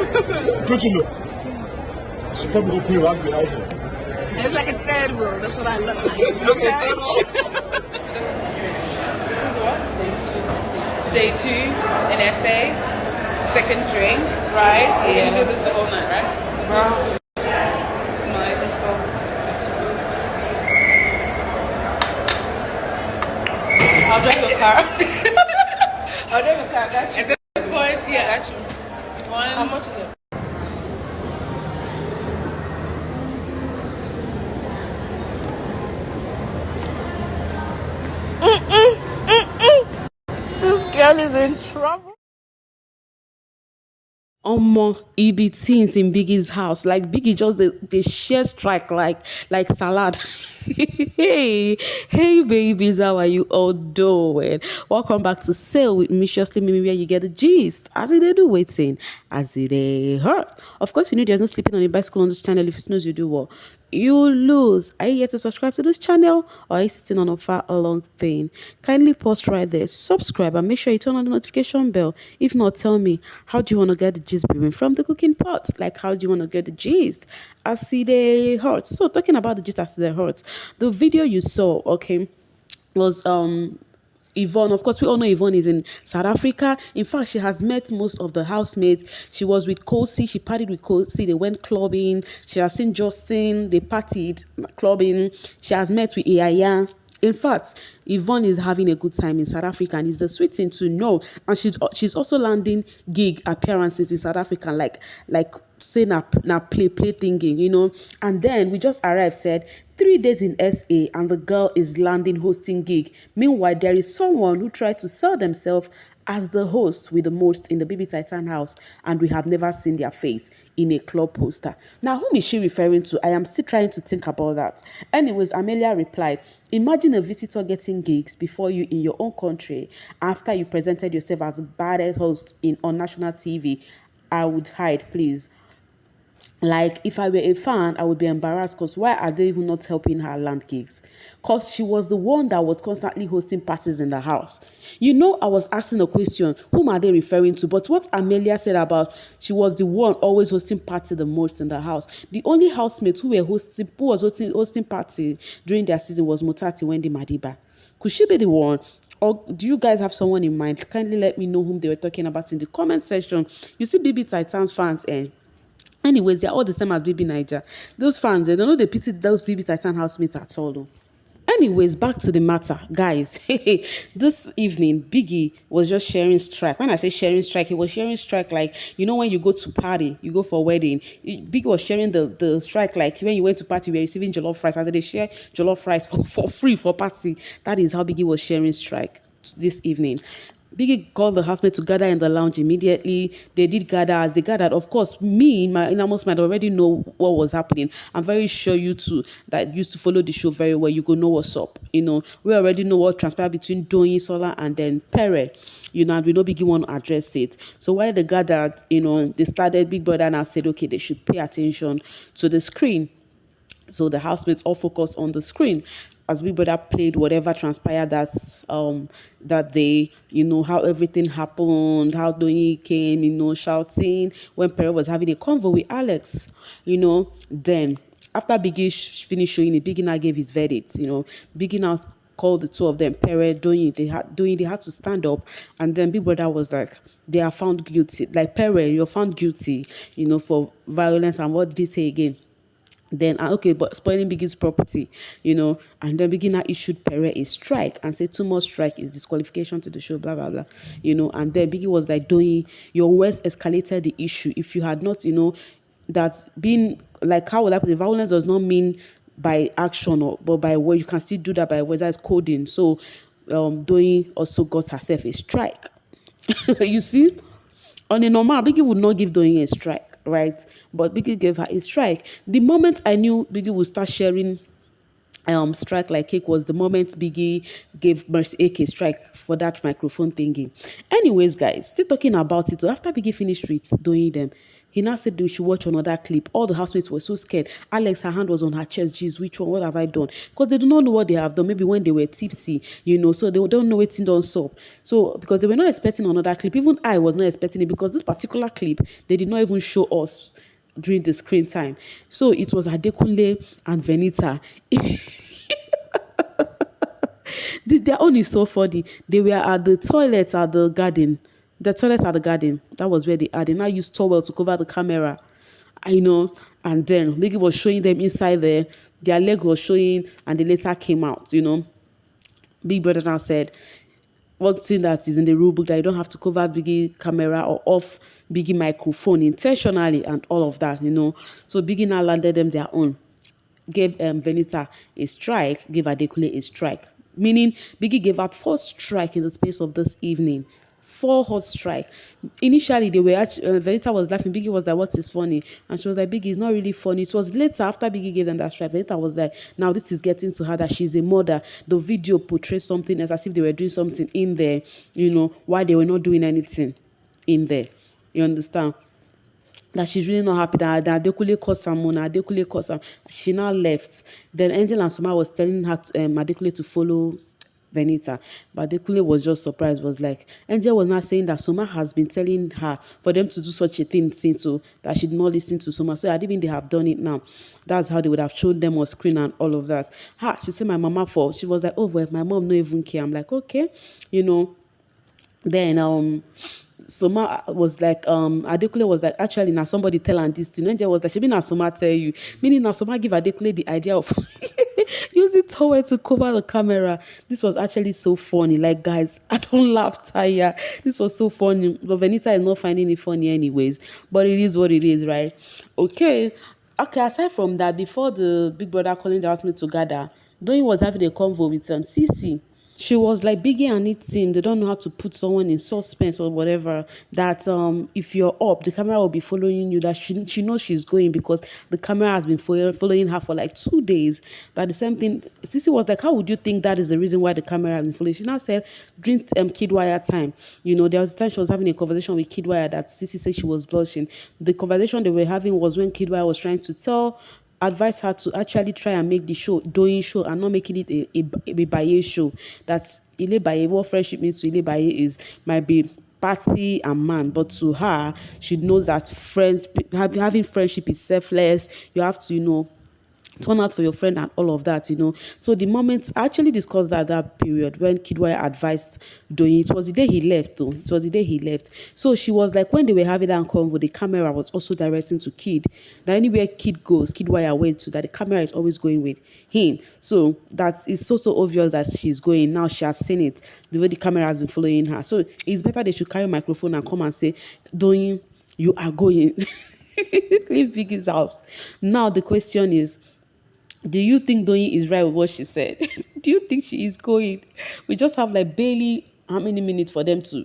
Good to know. She probably will pay one behind her. It's like a third world. That's what I look like. Okay. Day 2 in FA. Second drink, right? Yeah. You can do this the whole night, right? Wow. Nice, let's go. I'll drive your car. I'll drive your car, I got you. At this point, yeah, I got you. How much is it? This girl is in trouble. EB teens in Biggie's house. Like Biggie just they share Strke like salad. Hey babies, how are you all doing? Welcome back to Sail with Viciously Mimi, where you get the gist. As it do waiting, as it hurt. Of course, you know there's no sleeping on a bicycle on this channel. If it snows, you do what? You lose. Are you yet to subscribe to this channel, or are you sitting on a far along thing? Kindly pause right there, subscribe, and make sure you turn on the notification bell. If not, tell me, how do you want to get the gist brewing from the cooking pot? Like, how do you want to get the gist as they hurt? So talking about the gist as they hurt, the video you saw, okay, was Yvonne. Of course, we all know Yvonne is in South Africa. In fact, she has met most of the housemates. She was with Kosi. She partied with Kosi. They went clubbing. She has seen Justin. They partied clubbing. She has met with Iyaya. In fact, Yvonne is having a good time in South Africa, and it's a sweet thing to know. And she's also landing gig appearances in South Africa, like say na play thinking, you know. And then we just arrived, said 3 days in SA, and the girl is landing hosting gig. Meanwhile, there is someone who tried to sell themselves as the host with the most in the BB Titan house, and we have never seen their face in a club poster. Now, whom is she referring to? I am still trying to think about that. Anyways, Amelia replied, imagine a visitor getting gigs before you in your own country after you presented yourself as the baddest host on national TV. I would hide, please. Like, if I were a fan, I would be embarrassed, because why are they even not helping her land gigs? Because she was the one that was constantly hosting parties in the house. You know, I was asking a question, whom are they referring to? But what Amelia said about she was the one always hosting party the most in the house. The only housemates who was hosting party during their season was Mutati Wendy Madiba. Could she be the one? Or do you guys have someone in mind? Kindly let me know whom they were talking about in the comment section. You see BB Titans fans and anyways, they're all the same as bbnaija. Those fans, they don't know they pity those BB Titan housemates at all. Though. Anyways, back to the matter, guys. This evening, Biggie was just sharing Strke. When I say sharing Strke, he was sharing Strke like, you know, when you go to party, you go for a wedding. Biggie was sharing the Strke like when you went to party, you were receiving jollof rice. After they share jollof rice for free for party. That is how Biggie was sharing Strke this evening. Biggie called the housemates to gather in the lounge immediately. They did gather. As they gathered, of course, me, my innermost mind, already know what was happening. I'm very sure you two that used to follow the show very well, you go know what's up. You know, we already know what transpired between Doyin, Sola, and then Pere. You know, and we know Biggie want to address it. So while they gathered, you know, they started, Big Brother now said, okay, they should pay attention to the screen. So the housemates all focused on the screen as Big Brother played whatever transpired that day, you know, how everything happened, how Doyin came, you know, shouting when Pere was having a convo with Alex, you know. Then after Biggie finished showing it, Biggie now gave his verdict, you know. Biggie now called the two of them, Pere, Doyin, they had to stand up, and then Big Brother was like, they are found guilty. Like, Pere, you're found guilty, you know, for violence, and what did he say again? Then, okay, but spoiling Biggie's property, you know, and then Biggie now issued Pere a strike and said 2 more strike is disqualification to the show, blah, blah, blah, you know, and then Biggie was like, Doyin, your words escalated the issue. If you had not, you know, that being, like, how would I put it, violence does not mean by action, but by word, you can still do that by words, that's coding. So, Doyin also got herself a strike. You see? On a normal, Biggie would not give Doyin a strike, right? But Biggie gave her a strike. The moment I knew Biggie would start sharing Strike like cake was the moment Biggie gave Mercy AK Strike for that microphone thingy. Anyways, guys, still talking about it. So after Biggie finished with doing them, he now said we should watch another clip. All the housemates were so scared. Alex, her hand was on her chest. Jeez, which one? What have I done? Because they do not know what they have done. Maybe when they were tipsy, so they don't know what's done so. So because they were not expecting another clip. Even I was not expecting it because this particular clip, they did not even show us during the screen time. So it was Adekunle and Venita. Their own is so funny. They were at the toilet at the garden. The toilet at the garden. That was where they are. They now used towel to cover the camera. I know. And then Biggie was showing them inside there. Their leg was showing, and they later came out. Big Brother now said, one thing that is in the rule book that you don't have to cover Biggie camera or off Biggie microphone intentionally and all of that. So Biggie now landed them their own. Gave Venita a strike, gave Adekunle a strike. Meaning Biggie gave out 4 strikes in the space of this evening. 4 hot strike. Initially, they were Venita was laughing. Biggie was like, "What is funny?" And she was like, "Biggie is not really funny." It was later after Biggie gave them that strike. Venita was like, "Now this is getting to her that she's a mother." The video portrays something else as if they were doing something in there, while they were not doing anything in there. You understand? That she's really not happy that Adekunle caused some money, Adekunle caused some. She now left. Then Angel and Soma was telling her Adekunle to follow Venita. But Adekunle was just surprised, was like, Angel was not saying that Soma has been telling her for them to do such a thing since so that she did not listen to Soma. So I didn't think they have done it now. That's how they would have shown them on screen and all of that. She said my mama for. She was like, oh well, my mom no even care. I'm like, okay, Then Soma was like, Adekunle was like, actually now somebody tell her this thing. Angel was like, she been Soma tell you. Meaning now Soma give Adekunle the idea of using towel to cover the camera. This was actually so funny. Like, guys, I don't laugh, Taya. This was so funny. But Venita is not finding it funny anyways. But it is what it is, right? Okay, aside from that, before the Big Brother calling the housemate together, Doyin was having a convo with Cece. She was like, Biggie and it team, they don't know how to put someone in suspense or whatever, that if you're up, the camera will be following you, that she knows she's going because the camera has been following her for like 2 days. That the same thing, Sissy was like, how would you think that is the reason why the camera has been following? She now said, during Kidwire time, there was a time she was having a conversation with Kidwire that Sissy said she was blushing. The conversation they were having was when Kidwire was trying to advise her to actually try and make the show Doyin show and not making it a Baye show. That's Ile Baye. What friendship means to Ile Baye is might be party and man, but to her, she knows that having friendship is selfless. You have to, turn out for your friend and all of that. So the moment I actually discussed that period when Kidwire advised Doyin, it was the day he left though. It was the day he left. So she was like, when they were having that convo, the camera was also directing to Kid. That anywhere Kid goes, Kidwire went to, that the camera is always going with him. So that is so obvious that she's going. Now she has seen it, the way the camera has been following her. So it's better they should carry a microphone and come and say, Doyin, you are going. Leave Biggie's house. Now the question is, do you think Doyin is right with what she said? Do you think she is going? We just have like barely how many minutes for them to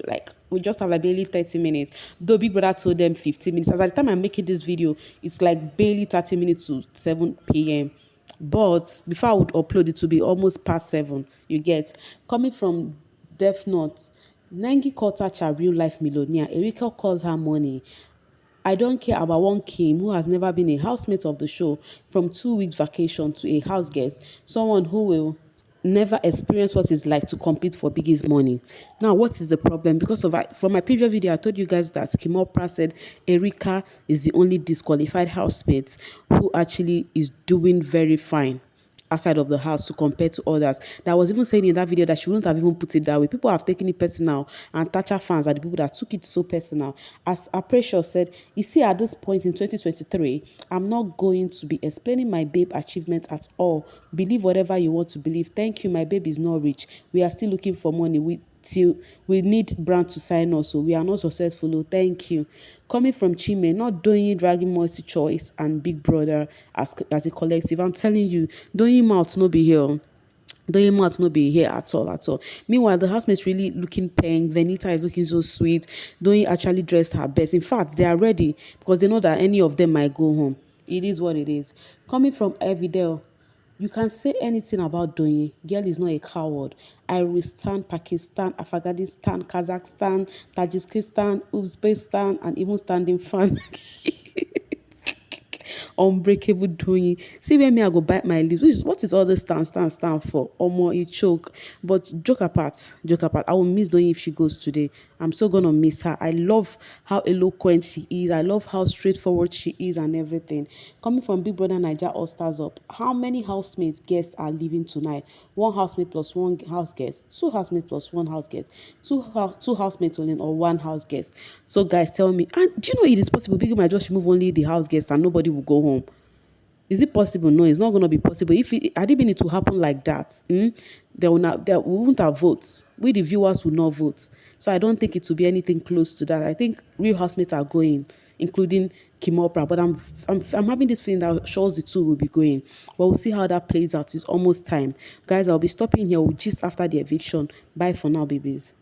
we just have like barely 30 minutes. Though Big Brother told them 15 minutes. As at the time I'm making this video, it's like barely 30 minutes to 7 p.m. But before I would upload it to be almost past 7. You get? Coming from Death Note, Nengi called her a real life millionaire. Erika calls her money. I don't care about one Kim who has never been a housemate of the show, from 2 weeks vacation to a house guest, someone who will never experience what it's like to compete for Biggie's money. Now, what is the problem? Because from my previous video, I told you guys that Kimopra said Erika is the only disqualified housemate who actually is doing very fine outside of the house to compare to others. That I was even saying in that video that she wouldn't have even put it that way. People have taken it personal, and Thatcher fans are the people that took it so personal. As Precious said, you see, at this point in 2023, I'm not going to be explaining my babe achievements at all. Believe whatever you want to believe. Thank you, my babe is not rich. We are still looking for money. We need brand to sign us, so we are not successful. Oh, thank you. Coming from Chime, not Doyin dragging Multi Choice and Big Brother as a collective. I'm telling you, Doyin mouth no be here. Doyin mouth no be here at all. Meanwhile, the housemates really looking pink. Venita is looking so sweet. Doyin actually dressed her best. In fact, they are ready because they know that any of them might go home. It is what it is. Coming from Evidel, You can say anything about Doyin. Girl is not a coward. Iristan, Pakistan, Afghanistan, Kazakhstan, Tajikistan, Uzbekistan, and even standing fan. Unbreakable Doyin. See where me I go bite my lips. What is all this stand for? Omo, it choke. But joke apart, joke apart. I will miss Doyin if she goes today. I'm so gonna miss her. I love how eloquent she is. I love how straightforward she is and everything. Coming from Big Brother Naija All Stars up, how many housemates guests are leaving tonight? One housemate plus one house guest, two housemates plus one house guest, two housemates only or one house guest. So guys, tell me, and do you know it is possible Big might just remove only the house guest and nobody will go home? Is it possible? No, it's not going to be possible. If it had it been it to happen like that, there won't have votes. We the viewers will not vote. So I don't think it will be anything close to that. I think real housemates are going, including Kimopra. But I'm having this feeling that shows the two will be going. But we'll see how that plays out. It's almost time, guys. I'll be stopping here just after the eviction. Bye for now, babies.